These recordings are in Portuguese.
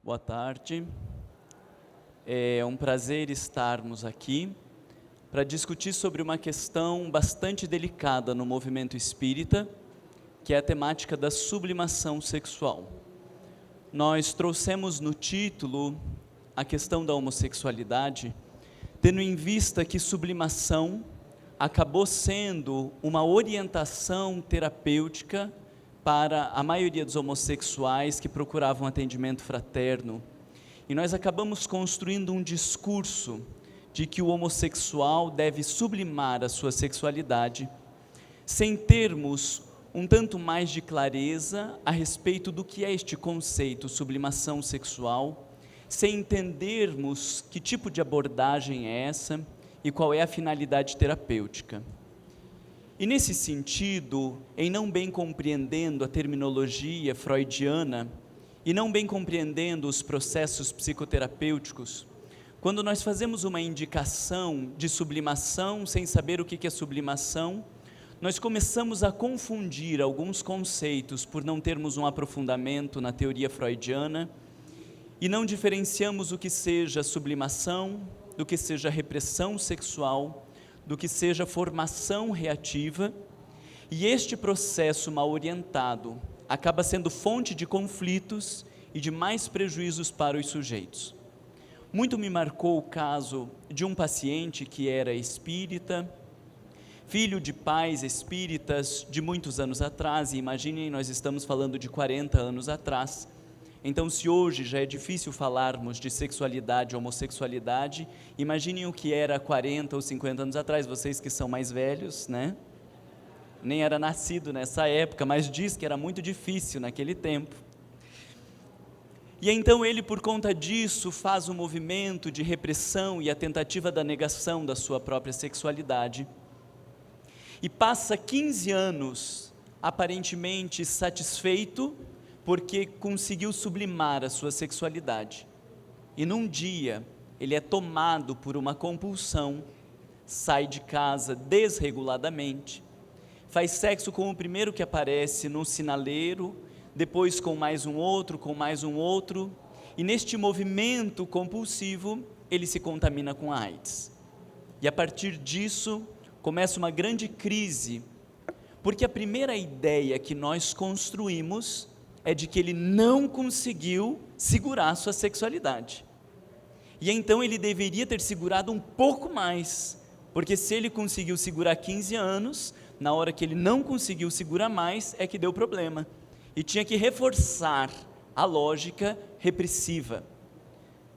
Boa tarde. É um prazer estarmos aqui para discutir sobre uma questão bastante delicada no movimento espírita, que é a temática da sublimação sexual. Nós trouxemos no título a questão da homossexualidade, tendo em vista que sublimação acabou sendo uma orientação terapêutica para a maioria dos homossexuais que procuravam atendimento fraterno. E nós acabamos construindo um discurso de que o homossexual deve sublimar a sua sexualidade, sem termos um tanto mais de clareza a respeito do que é este conceito, sublimação sexual, sem entendermos que tipo de abordagem é essa e qual é a finalidade terapêutica. E nesse sentido, em não bem compreendendo a terminologia freudiana e não bem compreendendo os processos psicoterapêuticos, quando nós fazemos uma indicação de sublimação sem saber o que é sublimação, nós começamos a confundir alguns conceitos por não termos um aprofundamento na teoria freudiana e não diferenciamos o que seja sublimação, do que seja repressão sexual, do que seja formação reativa, e este processo mal orientado acaba sendo fonte de conflitos e de mais prejuízos para os sujeitos. Muito me marcou o caso de um paciente que era espírita, filho de pais espíritas de muitos anos atrás, e imaginem, nós estamos falando de 40 anos atrás. Então, se hoje já é difícil falarmos de sexualidade, homossexualidade, imaginem o que era 40 ou 50 anos atrás, vocês que são mais velhos, né? Nem era nascido nessa época, mas diz que era muito difícil naquele tempo. E então ele, por conta disso, faz um movimento de repressão e a tentativa da negação da sua própria sexualidade. E passa 15 anos, aparentemente satisfeito, porque conseguiu sublimar a sua sexualidade. E num dia, ele é tomado por uma compulsão, sai de casa desreguladamente, faz sexo com o primeiro que aparece no sinaleiro, depois com mais um outro, e neste movimento compulsivo, ele se contamina com a AIDS. E a partir disso, começa uma grande crise, porque a primeira ideia que nós construímos é de que ele não conseguiu segurar a sua sexualidade. E então ele deveria ter segurado um pouco mais, porque se ele conseguiu segurar 15 anos, na hora que ele não conseguiu segurar mais, é que deu problema. E tinha que reforçar a lógica repressiva.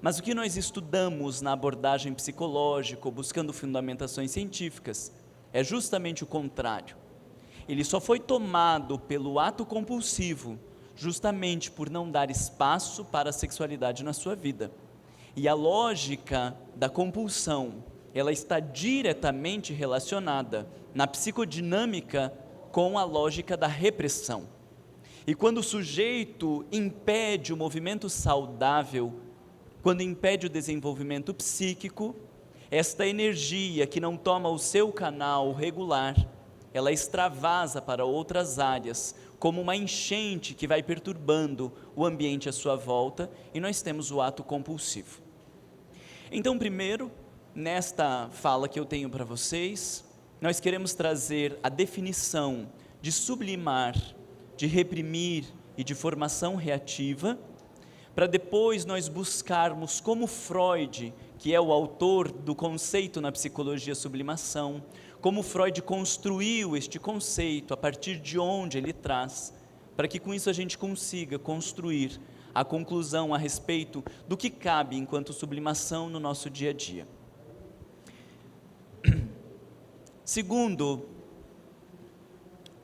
Mas o que nós estudamos na abordagem psicológica, buscando fundamentações científicas, é justamente o contrário. Ele só foi tomado pelo ato compulsivo, justamente por não dar espaço para a sexualidade na sua vida. E a lógica da compulsão, ela está diretamente relacionada na psicodinâmica com a lógica da repressão. E quando o sujeito impede o movimento saudável, quando impede o desenvolvimento psíquico, esta energia que não toma o seu canal regular, ela extravasa para outras áreas, como uma enchente que vai perturbando o ambiente à sua volta, e nós temos o ato compulsivo. Então, primeiro, nesta fala que eu tenho para vocês, nós queremos trazer a definição de sublimar, de reprimir e de formação reativa, para depois nós buscarmos como Freud, que é o autor do conceito na psicologia sublimação, como Freud construiu este conceito, a partir de onde ele traz, para que com isso a gente consiga construir a conclusão a respeito do que cabe enquanto sublimação no nosso dia a dia. Segundo,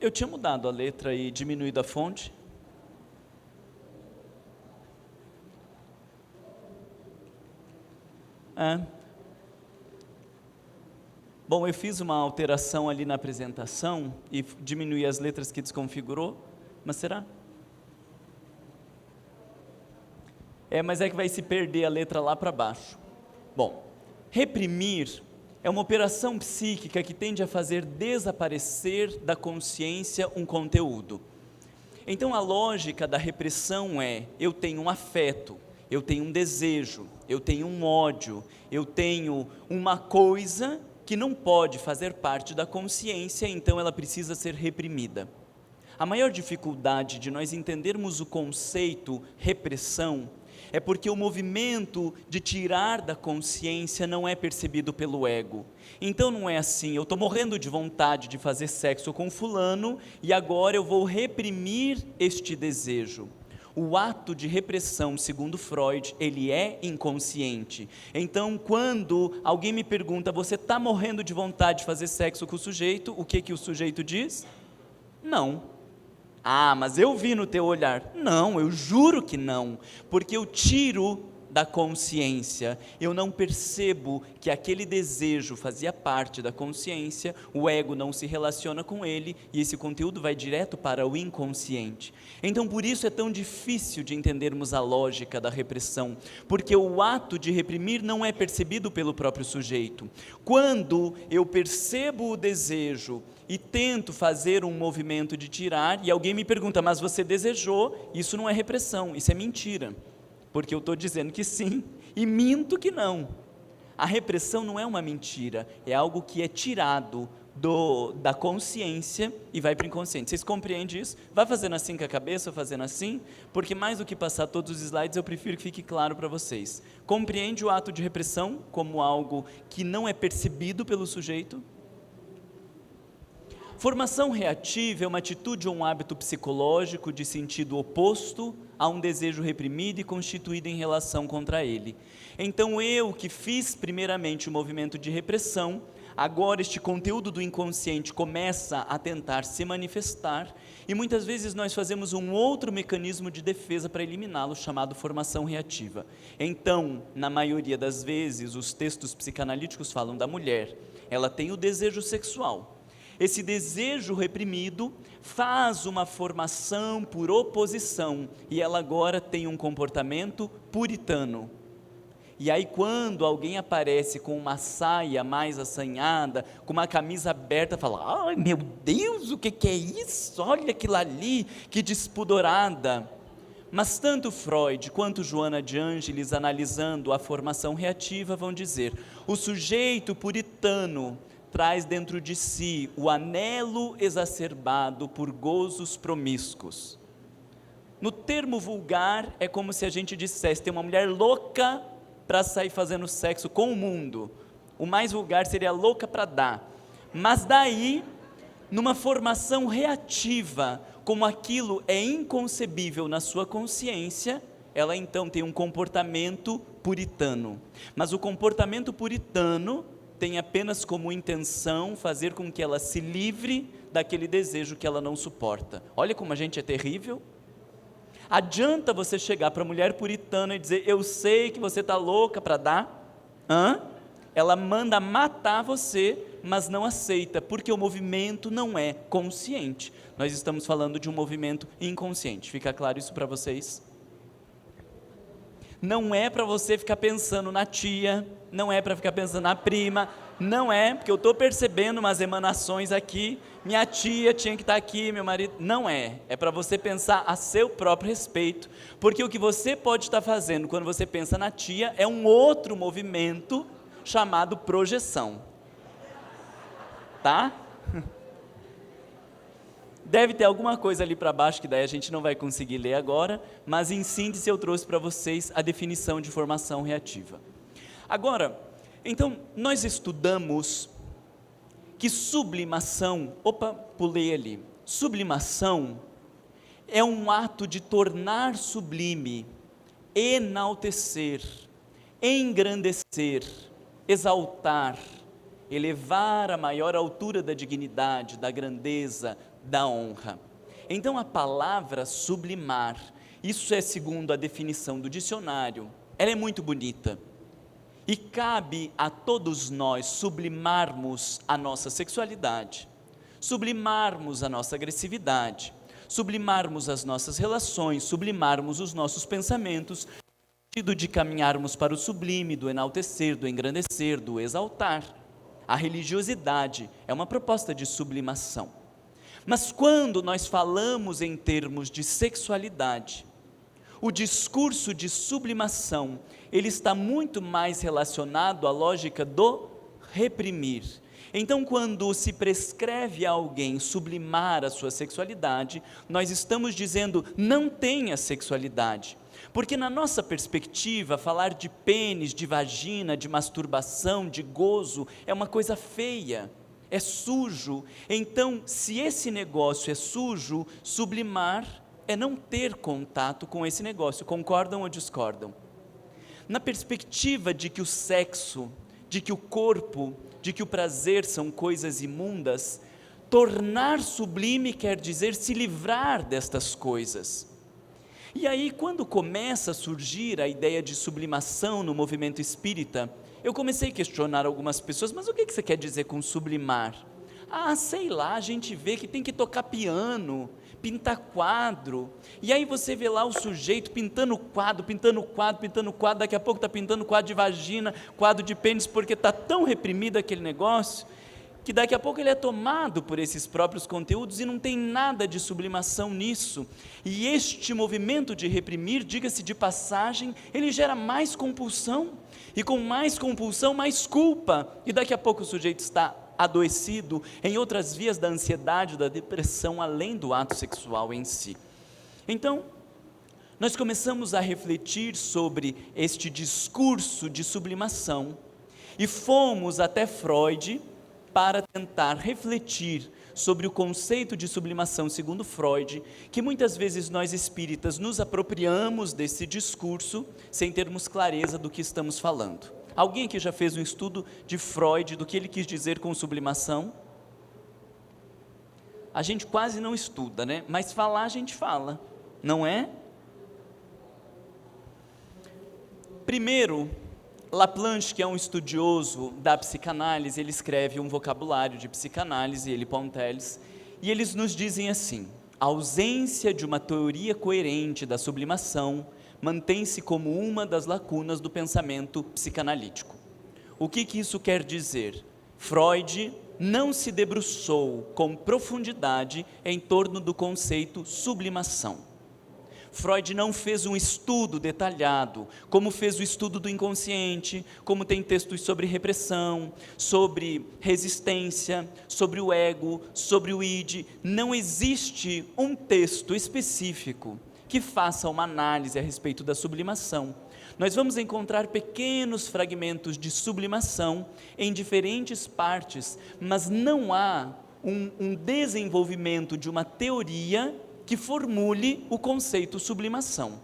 eu tinha mudado a letra e diminuído a fonte. Bom, eu fiz uma alteração ali na apresentação e diminuí as letras que desconfigurou, mas será? Mas é que vai se perder a letra lá para baixo. Bom, reprimir é uma operação psíquica que tende a fazer desaparecer da consciência um conteúdo. Então a lógica da repressão é, eu tenho um afeto, eu tenho um desejo, eu tenho um ódio, eu tenho uma coisa que não pode fazer parte da consciência, então ela precisa ser reprimida. A maior dificuldade de nós entendermos o conceito repressão é porque o movimento de tirar da consciência não é percebido pelo ego. Então não é assim, eu estou morrendo de vontade de fazer sexo com fulano e agora eu vou reprimir este desejo. O ato de repressão, segundo Freud, ele é inconsciente. Então, quando alguém me pergunta, você está morrendo de vontade de fazer sexo com o sujeito, o que o sujeito diz? Não. Ah, mas eu vi no teu olhar. Não, eu juro que não, porque eu tiro da consciência, eu não percebo que aquele desejo fazia parte da consciência, o ego não se relaciona com ele e esse conteúdo vai direto para o inconsciente. Então por isso é tão difícil de entendermos a lógica da repressão, porque o ato de reprimir não é percebido pelo próprio sujeito. Quando eu percebo o desejo e tento fazer um movimento de tirar, e alguém me pergunta, mas você desejou, isso não é repressão, isso é mentira. Porque eu estou dizendo que sim, e minto que não. A repressão não é uma mentira, é algo que é tirado da consciência e vai para o inconsciente. Vocês compreendem isso? Vai fazendo assim com a cabeça, fazendo assim, porque mais do que passar todos os slides, eu prefiro que fique claro para vocês. Compreende o ato de repressão como algo que não é percebido pelo sujeito? Formação reativa é uma atitude ou um hábito psicológico de sentido oposto a um desejo reprimido e constituído em relação contra ele. Então eu que fiz primeiramente o movimento de repressão, agora este conteúdo do inconsciente começa a tentar se manifestar e muitas vezes nós fazemos um outro mecanismo de defesa para eliminá-lo, chamado formação reativa. Então, na maioria das vezes, os textos psicanalíticos falam da mulher, ela tem o desejo sexual. Esse desejo reprimido faz uma formação por oposição e ela agora tem um comportamento puritano. E aí quando alguém aparece com uma saia mais assanhada, com uma camisa aberta, fala, ai meu Deus, o que é isso? Olha aquilo ali, que despudorada. Mas tanto Freud quanto Joana de Ângeles, analisando a formação reativa, vão dizer, o sujeito puritano traz dentro de si o anelo exacerbado por gozos promíscuos. No termo vulgar, é como se a gente dissesse, tem uma mulher louca para sair fazendo sexo com o mundo. O mais vulgar seria louca para dar. Mas daí, numa formação reativa, como aquilo é inconcebível na sua consciência, ela então tem um comportamento puritano. Mas o comportamento puritano tem apenas como intenção fazer com que ela se livre daquele desejo que ela não suporta. Olha como a gente é terrível. Adianta você chegar para a mulher puritana e dizer, eu sei que você está louca para dar? Ela manda matar você, mas não aceita, porque o movimento não é consciente. Nós estamos falando de um movimento inconsciente. Fica claro isso para vocês? Não é para você ficar pensando na tia, não é para ficar pensando na prima, não é, porque eu estou percebendo umas emanações aqui, minha tia tinha que estar aqui, meu marido, não é para você pensar a seu próprio respeito, porque o que você pode estar fazendo quando você pensa na tia é um outro movimento chamado projeção, tá? Deve ter alguma coisa ali para baixo que daí a gente não vai conseguir ler agora, mas em síntese eu trouxe para vocês a definição de formação reativa. Agora, então, nós estudamos que sublimação, pulei ali, sublimação é um ato de tornar sublime, enaltecer, engrandecer, exaltar, elevar a maior altura da dignidade, da grandeza, da honra. Então a palavra sublimar, isso é segundo a definição do dicionário, ela é muito bonita. E cabe a todos nós sublimarmos a nossa sexualidade, sublimarmos a nossa agressividade, sublimarmos as nossas relações, sublimarmos os nossos pensamentos, no sentido de caminharmos para o sublime, do enaltecer, do engrandecer, do exaltar. A religiosidade é uma proposta de sublimação. Mas quando nós falamos em termos de sexualidade, o discurso de sublimação, ele está muito mais relacionado à lógica do reprimir. Então, quando se prescreve a alguém sublimar a sua sexualidade, nós estamos dizendo, não tenha sexualidade. Porque na nossa perspectiva, falar de pênis, de vagina, de masturbação, de gozo, é uma coisa feia, é sujo. Então, se esse negócio é sujo, sublimar é não ter contato com esse negócio. Concordam ou discordam? Na perspectiva de que o sexo, de que o corpo, de que o prazer são coisas imundas, tornar sublime quer dizer se livrar destas coisas. E aí, quando começa a surgir a ideia de sublimação no movimento espírita, eu comecei a questionar algumas pessoas, mas o que você quer dizer com sublimar? Ah, sei lá, a gente vê que tem que tocar piano, pintar quadro, e aí você vê lá o sujeito pintando quadro, daqui a pouco está pintando quadro de vagina, quadro de pênis, porque está tão reprimido aquele negócio, que daqui a pouco ele é tomado por esses próprios conteúdos e não tem nada de sublimação nisso. E este movimento de reprimir, diga-se de passagem, ele gera mais compulsão, e com mais compulsão, mais culpa, e daqui a pouco o sujeito está adoecido em outras vias da ansiedade, da depressão, além do ato sexual em si. Então, nós começamos a refletir sobre este discurso de sublimação, e fomos até Freud, para tentar refletir sobre o conceito de sublimação segundo Freud, que muitas vezes nós espíritas nos apropriamos desse discurso, sem termos clareza do que estamos falando. Alguém aqui já fez um estudo de Freud, do que ele quis dizer com sublimação? A gente quase não estuda, né? Mas falar a gente fala, não é? Primeiro, Laplanche, que é um estudioso da psicanálise, ele escreve um vocabulário de psicanálise, ele Ponteles, e eles nos dizem assim: a ausência de uma teoria coerente da sublimação mantém-se como uma das lacunas do pensamento psicanalítico. O que isso quer dizer? Freud não se debruçou com profundidade em torno do conceito sublimação. Freud não fez um estudo detalhado, como fez o estudo do inconsciente, como tem textos sobre repressão, sobre resistência, sobre o ego, sobre o id. Não existe um texto específico que faça uma análise a respeito da sublimação. Nós vamos encontrar pequenos fragmentos de sublimação em diferentes partes, mas não há um desenvolvimento de uma teoria que formule o conceito sublimação.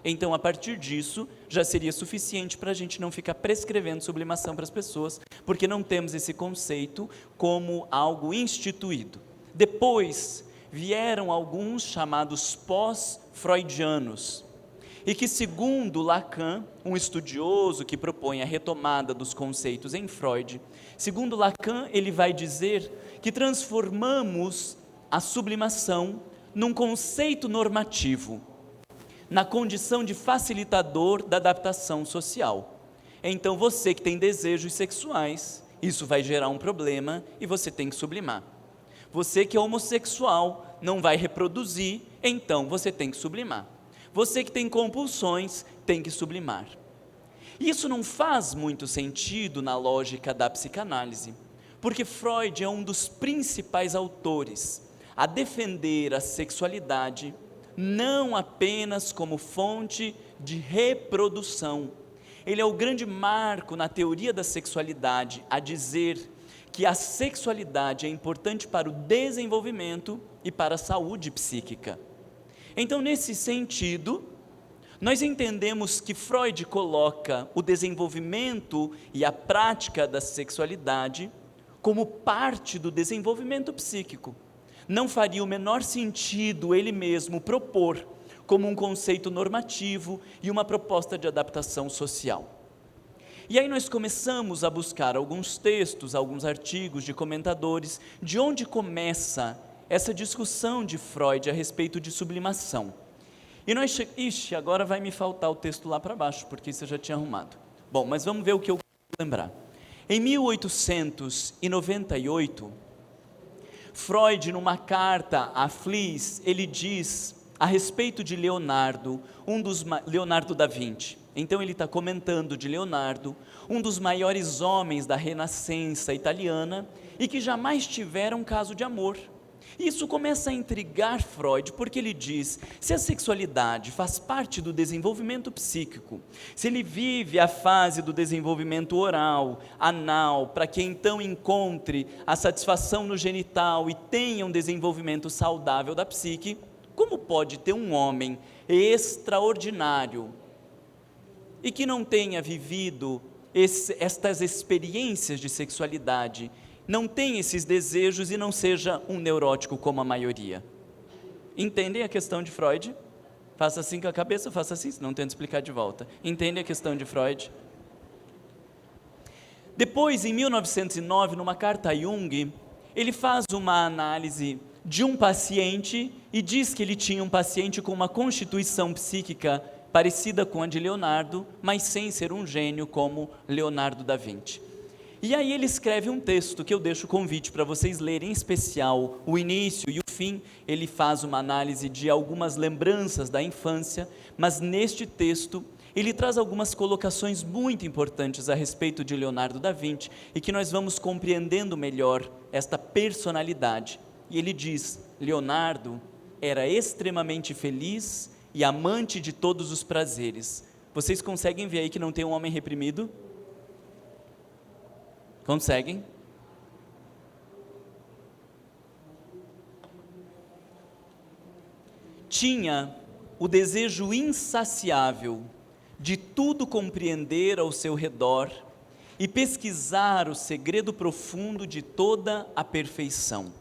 Então, a partir disso, já seria suficiente para a gente não ficar prescrevendo sublimação para as pessoas, porque não temos esse conceito como algo instituído. Depois, vieram alguns chamados pós-freudianos, e que, segundo Lacan, um estudioso que propõe a retomada dos conceitos em Freud, segundo Lacan, ele vai dizer que transformamos a sublimação num conceito normativo, na condição de facilitador da adaptação social. Então, você que tem desejos sexuais, isso vai gerar um problema e você tem que sublimar. Você que é homossexual, não vai reproduzir, então você tem que sublimar. Você que tem compulsões, tem que sublimar. Isso não faz muito sentido na lógica da psicanálise, porque Freud é um dos principais autores a defender a sexualidade, não apenas como fonte de reprodução. Ele é o grande marco na teoria da sexualidade a dizer que a sexualidade é importante para o desenvolvimento e para a saúde psíquica. Então, nesse sentido, nós entendemos que Freud coloca o desenvolvimento e a prática da sexualidade como parte do desenvolvimento psíquico. Não faria o menor sentido ele mesmo propor como um conceito normativo e uma proposta de adaptação social. E aí nós começamos a buscar alguns textos, alguns artigos de comentadores, de onde começa essa discussão de Freud a respeito de sublimação. E nós, agora vai me faltar o texto lá para baixo, porque isso eu já tinha arrumado. Bom, mas vamos ver o que eu lembrar. Em 1898, Freud, numa carta a Fliess, ele diz a respeito de Leonardo, Leonardo da Vinci. Então ele está comentando de Leonardo, um dos maiores homens da Renascença italiana e que jamais tiveram um caso de amor. Isso começa a intrigar Freud, porque ele diz, se a sexualidade faz parte do desenvolvimento psíquico, se ele vive a fase do desenvolvimento oral, anal, para que então encontre a satisfação no genital e tenha um desenvolvimento saudável da psique, como pode ter um homem extraordinário e que não tenha vivido estas experiências de sexualidade, não tenha esses desejos e não seja um neurótico como a maioria? Entendem a questão de Freud? Faça assim com a cabeça, faça assim, não tento explicar de volta. Entendem a questão de Freud? Depois, em 1909, numa carta a Jung, ele faz uma análise de um paciente e diz que ele tinha um paciente com uma constituição psíquica parecida com a de Leonardo, mas sem ser um gênio como Leonardo da Vinci. E aí ele escreve um texto que eu deixo o convite para vocês lerem, em especial o início e o fim. Ele faz uma análise de algumas lembranças da infância, mas neste texto ele traz algumas colocações muito importantes a respeito de Leonardo da Vinci e que nós vamos compreendendo melhor esta personalidade. E ele diz, Leonardo era extremamente feliz e amante de todos os prazeres. Vocês conseguem ver aí que não tem um homem reprimido? Conseguem? Tinha o desejo insaciável de tudo compreender ao seu redor e pesquisar o segredo profundo de toda a perfeição.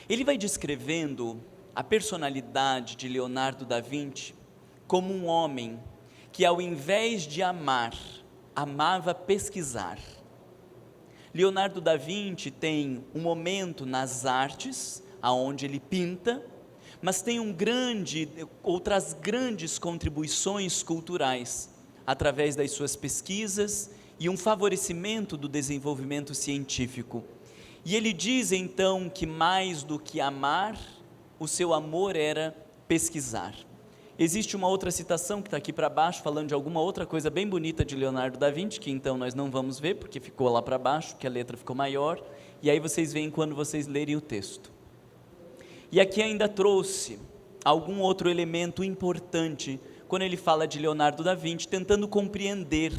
Ele vai descrevendo a personalidade de Leonardo da Vinci como um homem que, ao invés de amar, amava pesquisar. Leonardo da Vinci tem um momento nas artes, aonde ele pinta, mas tem outras grandes contribuições culturais, através das suas pesquisas e um favorecimento do desenvolvimento científico. E ele diz então que mais do que amar, o seu amor era pesquisar. Existe uma outra citação que está aqui para baixo, falando de alguma outra coisa bem bonita de Leonardo da Vinci, que então nós não vamos ver, porque ficou lá para baixo, que a letra ficou maior, e aí vocês veem quando vocês lerem o texto. E aqui ainda trouxe algum outro elemento importante, quando ele fala de Leonardo da Vinci, tentando compreender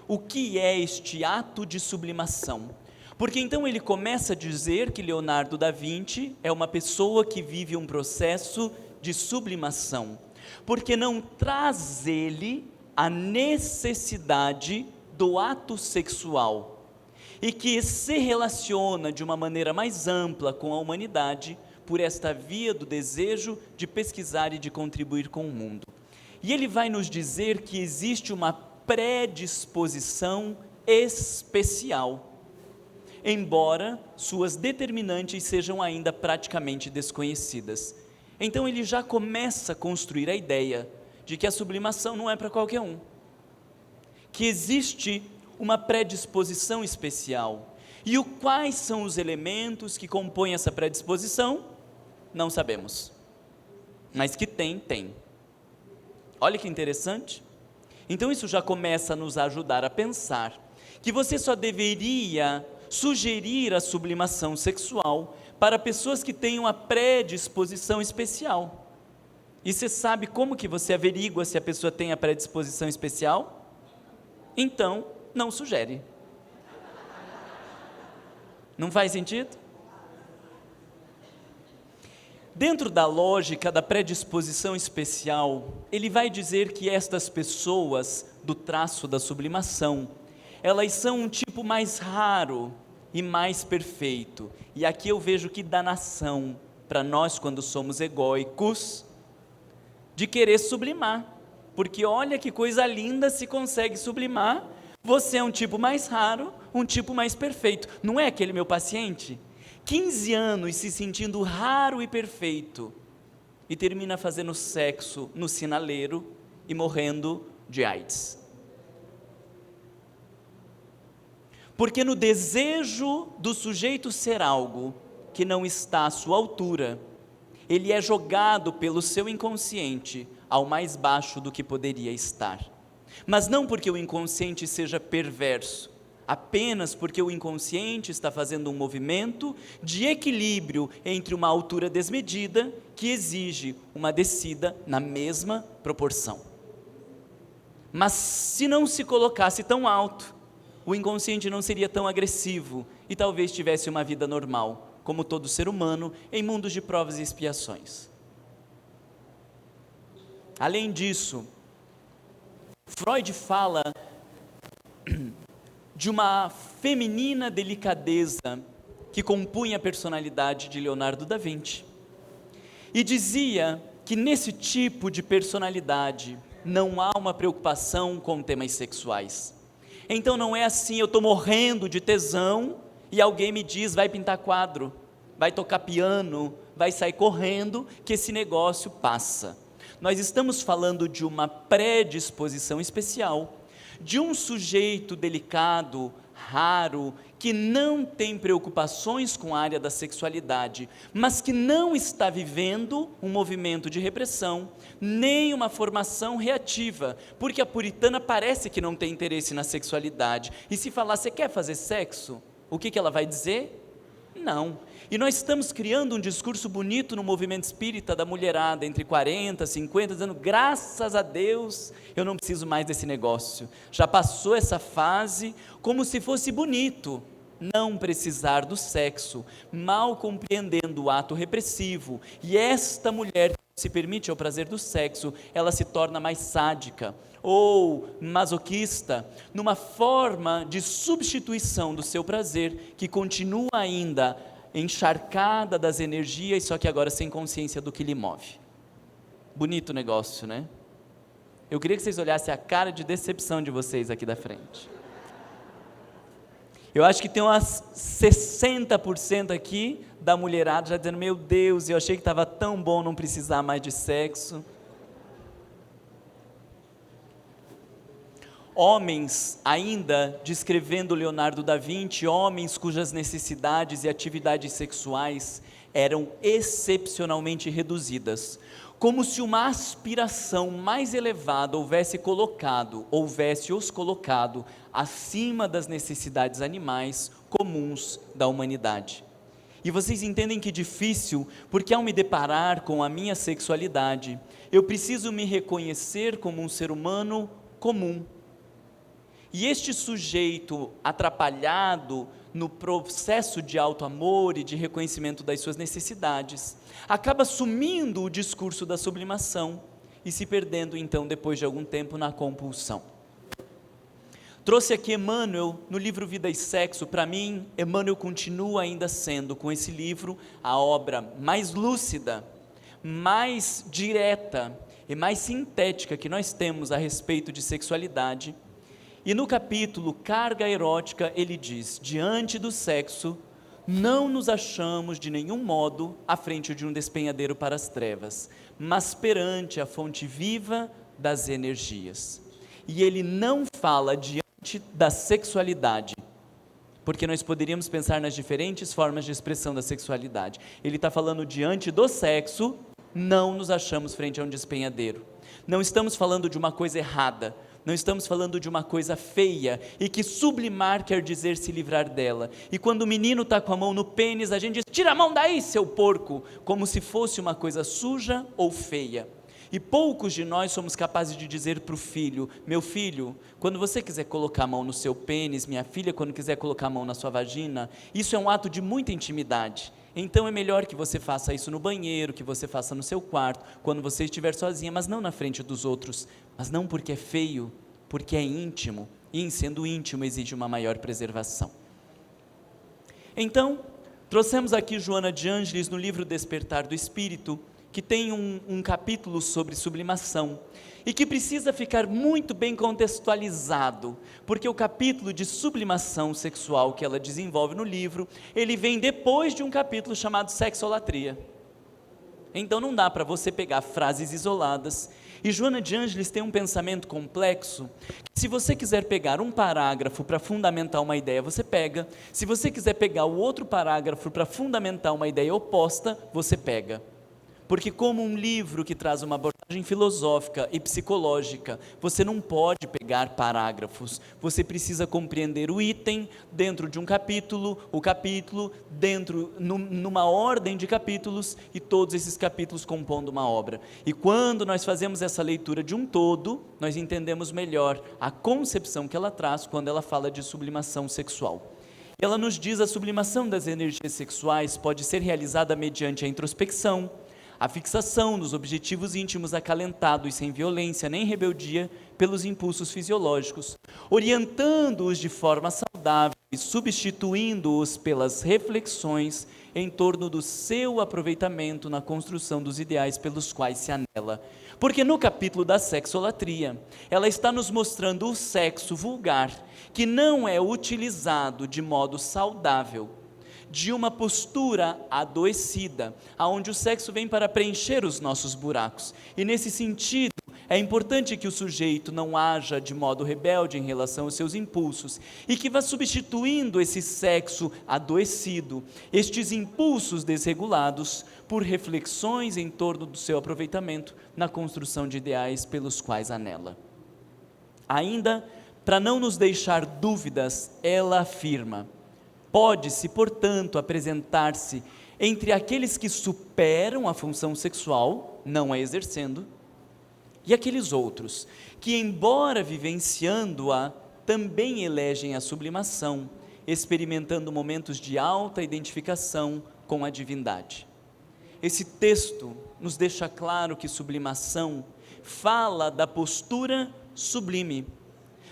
o que é este ato de sublimação. Porque então ele começa a dizer que Leonardo da Vinci é uma pessoa que vive um processo de sublimação, porque não traz ele a necessidade do ato sexual, e que se relaciona de uma maneira mais ampla com a humanidade, por esta via do desejo de pesquisar e de contribuir com o mundo. E ele vai nos dizer que existe uma predisposição especial, embora suas determinantes sejam ainda praticamente desconhecidas. Então ele já começa a construir a ideia de que a sublimação não é para qualquer um, que existe uma predisposição especial. E quais são os elementos que compõem essa predisposição? Não sabemos, mas que tem. Olha que interessante. Então isso já começa a nos ajudar a pensar que você só deveria sugerir a sublimação sexual para pessoas que tenham a predisposição especial. E você sabe como que você averigua se a pessoa tem a predisposição especial? Então, não sugere. Não faz sentido? Dentro da lógica da predisposição especial, ele vai dizer que estas pessoas do traço da sublimação, elas são um tipo mais raro e mais perfeito. E aqui eu vejo que danação para nós quando somos egóicos, de querer sublimar, porque olha que coisa linda se consegue sublimar. Você é um tipo mais raro, um tipo mais perfeito. Não é aquele meu paciente? 15 anos se sentindo raro e perfeito, e termina fazendo sexo no sinaleiro e morrendo de AIDS. Porque no desejo do sujeito ser algo que não está à sua altura, ele é jogado pelo seu inconsciente ao mais baixo do que poderia estar. Mas não porque o inconsciente seja perverso, apenas porque o inconsciente está fazendo um movimento de equilíbrio entre uma altura desmedida que exige uma descida na mesma proporção. Mas se não se colocasse tão alto, o inconsciente não seria tão agressivo e talvez tivesse uma vida normal, como todo ser humano, em mundos de provas e expiações. Além disso, Freud fala de uma feminina delicadeza que compunha a personalidade de Leonardo da Vinci. E dizia que nesse tipo de personalidade não há uma preocupação com temas sexuais. Então não é assim, eu estou morrendo de tesão e alguém me diz, vai pintar quadro, vai tocar piano, vai sair correndo, que esse negócio passa. Nós estamos falando de uma predisposição especial, de um sujeito delicado, raro, que não tem preocupações com a área da sexualidade, mas que não está vivendo um movimento de repressão, nem uma formação reativa, porque a puritana parece que não tem interesse na sexualidade, e se falar, você quer fazer sexo? O que ela vai dizer? Não. E nós estamos criando um discurso bonito no movimento espírita da mulherada, entre 40, 50, dizendo, graças a Deus, eu não preciso mais desse negócio. Já passou essa fase, como se fosse bonito não precisar do sexo, mal compreendendo o ato repressivo. E esta mulher que se permite ao prazer do sexo, ela se torna mais sádica ou masoquista, numa forma de substituição do seu prazer, que continua ainda encharcada das energias, só que agora sem consciência do que lhe move. Bonito negócio, né? Eu queria que vocês olhassem a cara de decepção de vocês aqui da frente. Eu acho que tem umas 60% aqui da mulherada já dizendo, meu Deus, eu achei que estava tão bom não precisar mais de sexo. Homens, ainda descrevendo Leonardo da Vinci, homens cujas necessidades e atividades sexuais eram excepcionalmente reduzidas, como se uma aspiração mais elevada houvesse os colocado acima das necessidades animais comuns da humanidade. E vocês entendem que difícil, porque ao me deparar com a minha sexualidade, eu preciso me reconhecer como um ser humano comum. E este sujeito atrapalhado no processo de auto-amor e de reconhecimento das suas necessidades, acaba sumindo o discurso da sublimação e se perdendo então depois de algum tempo na compulsão. Trouxe aqui Emmanuel no livro Vida e Sexo. Para mim, Emmanuel continua ainda sendo, com esse livro, a obra mais lúcida, mais direta e mais sintética que nós temos a respeito de sexualidade. E no capítulo Carga Erótica ele diz, diante do sexo, não nos achamos de nenhum modo à frente de um despenhadeiro para as trevas, mas perante a fonte viva das energias. E ele não fala diante da sexualidade, porque nós poderíamos pensar nas diferentes formas de expressão da sexualidade. Ele está falando diante do sexo, não nos achamos frente a um despenhadeiro. Não estamos falando de uma coisa errada, não estamos falando de uma coisa feia, e que sublimar quer dizer se livrar dela. E quando o menino está com a mão no pênis, a gente diz, tira a mão daí, seu porco, como se fosse uma coisa suja ou feia. E poucos de nós somos capazes de dizer para o filho, meu filho, quando você quiser colocar a mão no seu pênis, minha filha, quando quiser colocar a mão na sua vagina, isso é um ato de muita intimidade. Então é melhor que você faça isso no banheiro, que você faça no seu quarto, quando você estiver sozinha, mas não na frente dos outros. Mas não porque é feio, porque é íntimo, e em sendo íntimo exige uma maior preservação. Então, trouxemos aqui Joana de Ângeles no livro Despertar do Espírito, que tem um capítulo sobre sublimação, e que precisa ficar muito bem contextualizado, porque o capítulo de sublimação sexual que ela desenvolve no livro, ele vem depois de um capítulo chamado Sexolatria. Então não dá para você pegar frases isoladas, e Joana de Ângeles tem um pensamento complexo, que se você quiser pegar um parágrafo para fundamentar uma ideia, você pega, se você quiser pegar o outro parágrafo para fundamentar uma ideia oposta, você pega. Porque como um livro que traz uma abordagem filosófica e psicológica, você não pode pegar parágrafos, você precisa compreender o item dentro de um capítulo, o capítulo dentro, numa ordem de capítulos, e todos esses capítulos compondo uma obra. E quando nós fazemos essa leitura de um todo, nós entendemos melhor a concepção que ela traz quando ela fala de sublimação sexual. Ela nos diz: a sublimação das energias sexuais pode ser realizada mediante a introspecção, a fixação nos objetivos íntimos acalentados sem violência nem rebeldia pelos impulsos fisiológicos, orientando-os de forma saudável e substituindo-os pelas reflexões em torno do seu aproveitamento na construção dos ideais pelos quais se anela. Porque no capítulo da sexolatria, ela está nos mostrando o sexo vulgar, que não é utilizado de modo saudável, de uma postura adoecida, aonde o sexo vem para preencher os nossos buracos. E nesse sentido, é importante que o sujeito não haja de modo rebelde em relação aos seus impulsos, e que vá substituindo esse sexo adoecido, estes impulsos desregulados, por reflexões em torno do seu aproveitamento na construção de ideais pelos quais anela. Ainda, para não nos deixar dúvidas, ela afirma: pode-se, portanto, apresentar-se entre aqueles que superam a função sexual, não a exercendo, e aqueles outros que, embora vivenciando-a, também elegem a sublimação, experimentando momentos de alta identificação com a divindade. Esse texto nos deixa claro que sublimação fala da postura sublime,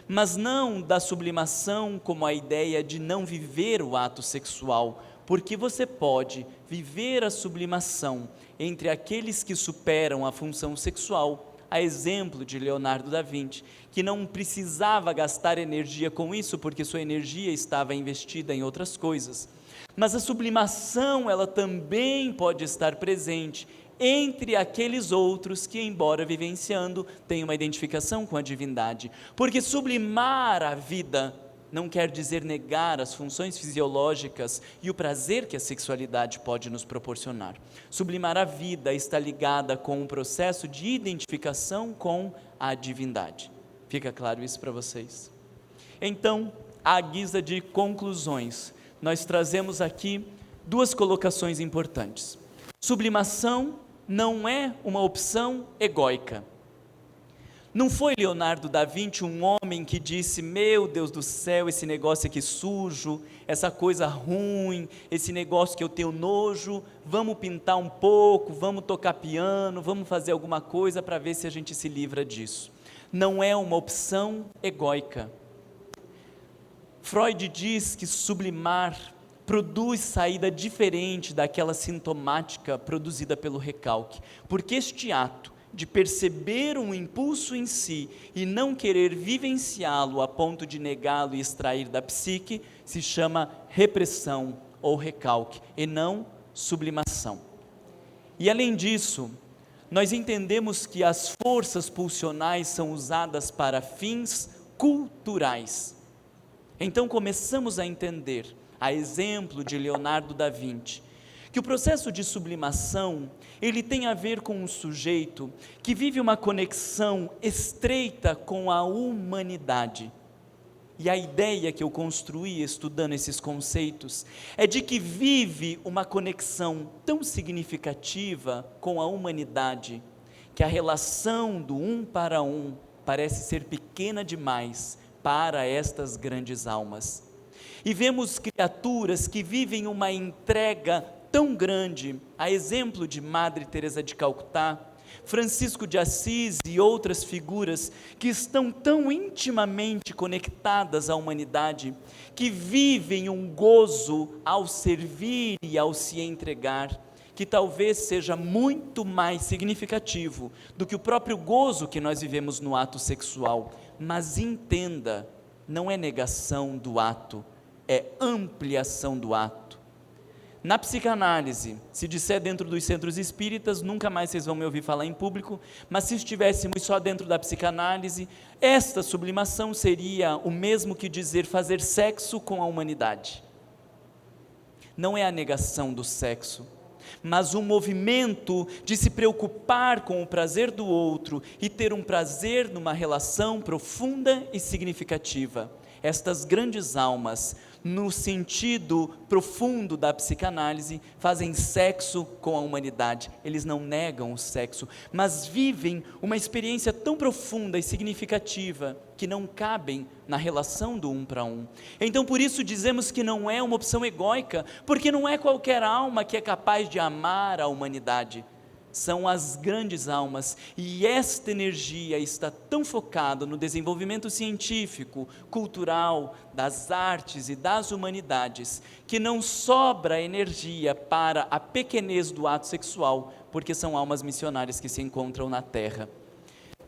mas não da sublimação como a ideia de não viver o ato sexual, porque você pode viver a sublimação entre aqueles que superam a função sexual, a exemplo de Leonardo da Vinci, que não precisava gastar energia com isso, porque sua energia estava investida em outras coisas. Mas a sublimação, ela também pode estar presente entre aqueles outros que, embora vivenciando, têm uma identificação com a divindade. Porque sublimar a vida não quer dizer negar as funções fisiológicas e o prazer que a sexualidade pode nos proporcionar. Sublimar a vida está ligada com um processo de identificação com a divindade. Fica claro isso para vocês? Então, à guisa de conclusões, nós trazemos aqui duas colocações importantes. Sublimação não é uma opção egóica. Não foi Leonardo da Vinci um homem que disse: meu Deus do céu, esse negócio aqui sujo, essa coisa ruim, esse negócio que eu tenho nojo, vamos pintar um pouco, vamos tocar piano, vamos fazer alguma coisa para ver se a gente se livra disso. Não é uma opção egóica. Freud diz que sublimar produz saída diferente daquela sintomática produzida pelo recalque, porque este ato de perceber um impulso em si e não querer vivenciá-lo a ponto de negá-lo e extrair da psique, se chama repressão ou recalque, e não sublimação. E além disso, nós entendemos que as forças pulsionais são usadas para fins culturais. Então começamos a entender, a exemplo de Leonardo da Vinci, que o processo de sublimação, ele tem a ver com um sujeito que vive uma conexão estreita com a humanidade. E a ideia que eu construí estudando esses conceitos é de que vive uma conexão tão significativa com a humanidade, que a relação do um para um parece ser pequena demais para estas grandes almas. E vemos criaturas que vivem uma entrega tão grande, a exemplo de Madre Teresa de Calcutá, Francisco de Assis e outras figuras que estão tão intimamente conectadas à humanidade, que vivem um gozo ao servir e ao se entregar, que talvez seja muito mais significativo do que o próprio gozo que nós vivemos no ato sexual. Mas entenda, não é negação do ato, é ampliação do ato. Na psicanálise, se disser dentro dos centros espíritas, nunca mais vocês vão me ouvir falar em público, mas se estivéssemos só dentro da psicanálise, esta sublimação seria o mesmo que dizer fazer sexo com a humanidade. Não é a negação do sexo, mas um movimento de se preocupar com o prazer do outro e ter um prazer numa relação profunda e significativa. Estas grandes almas, no sentido profundo da psicanálise, fazem sexo com a humanidade. Eles não negam o sexo, mas vivem uma experiência tão profunda e significativa que não cabem na relação do um para um. Então por isso dizemos que não é uma opção egóica, porque não é qualquer alma que é capaz de amar a humanidade. São as grandes almas, e esta energia está tão focada no desenvolvimento científico, cultural, das artes e das humanidades, que não sobra energia para a pequenez do ato sexual, porque são almas missionárias que se encontram na Terra.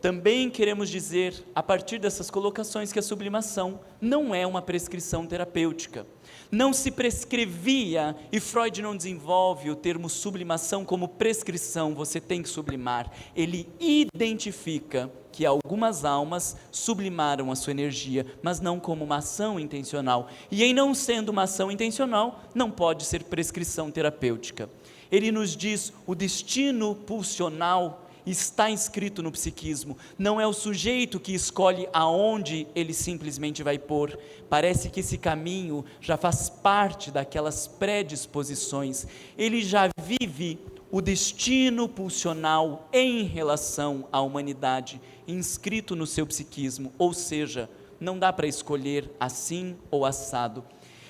Também queremos dizer, a partir dessas colocações, que a sublimação não é uma prescrição terapêutica. Não se prescrevia, e Freud não desenvolve o termo sublimação como prescrição, você tem que sublimar. Ele identifica que algumas almas sublimaram a sua energia, mas não como uma ação intencional. E em não sendo uma ação intencional, não pode ser prescrição terapêutica. Ele nos diz o destino pulsional está inscrito no psiquismo, não é o sujeito que escolhe aonde ele simplesmente vai pôr. Parece que esse caminho já faz parte daquelas predisposições, ele já vive o destino pulsional em relação à humanidade, inscrito no seu psiquismo, ou seja, não dá para escolher assim ou assado.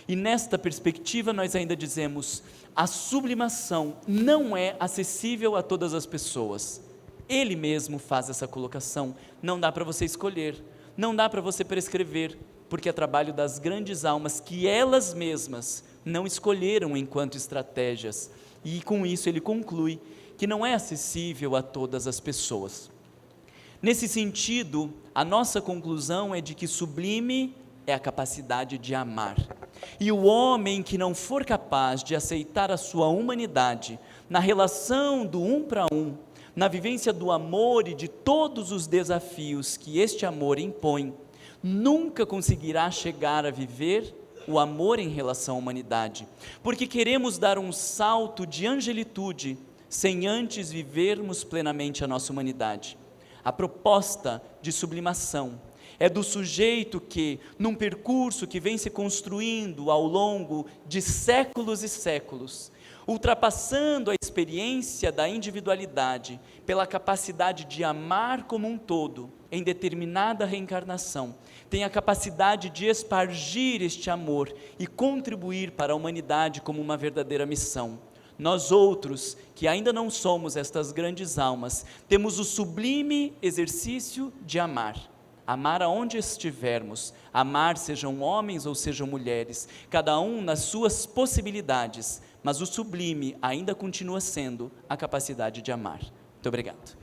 E nesta perspectiva nós ainda dizemos, a sublimação não é acessível a todas as pessoas. Ele mesmo faz essa colocação, não dá para você escolher, não dá para você prescrever, porque é trabalho das grandes almas que elas mesmas não escolheram enquanto estratégias, e com isso ele conclui que não é acessível a todas as pessoas. Nesse sentido, a nossa conclusão é de que sublime é a capacidade de amar, e o homem que não for capaz de aceitar a sua humanidade na relação do um para um, na vivência do amor e de todos os desafios que este amor impõe, nunca conseguirá chegar a viver o amor em relação à humanidade, porque queremos dar um salto de angelitude, sem antes vivermos plenamente a nossa humanidade. A proposta de sublimação é do sujeito que, num percurso que vem se construindo ao longo de séculos e séculos, ultrapassando a experiência da individualidade pela capacidade de amar como um todo, em determinada reencarnação, tem a capacidade de espargir este amor e contribuir para a humanidade como uma verdadeira missão. Nós outros, que ainda não somos estas grandes almas, temos o sublime exercício de amar. Amar aonde estivermos, amar sejam homens ou sejam mulheres, cada um nas suas possibilidades, mas o sublime ainda continua sendo a capacidade de amar. Muito obrigado.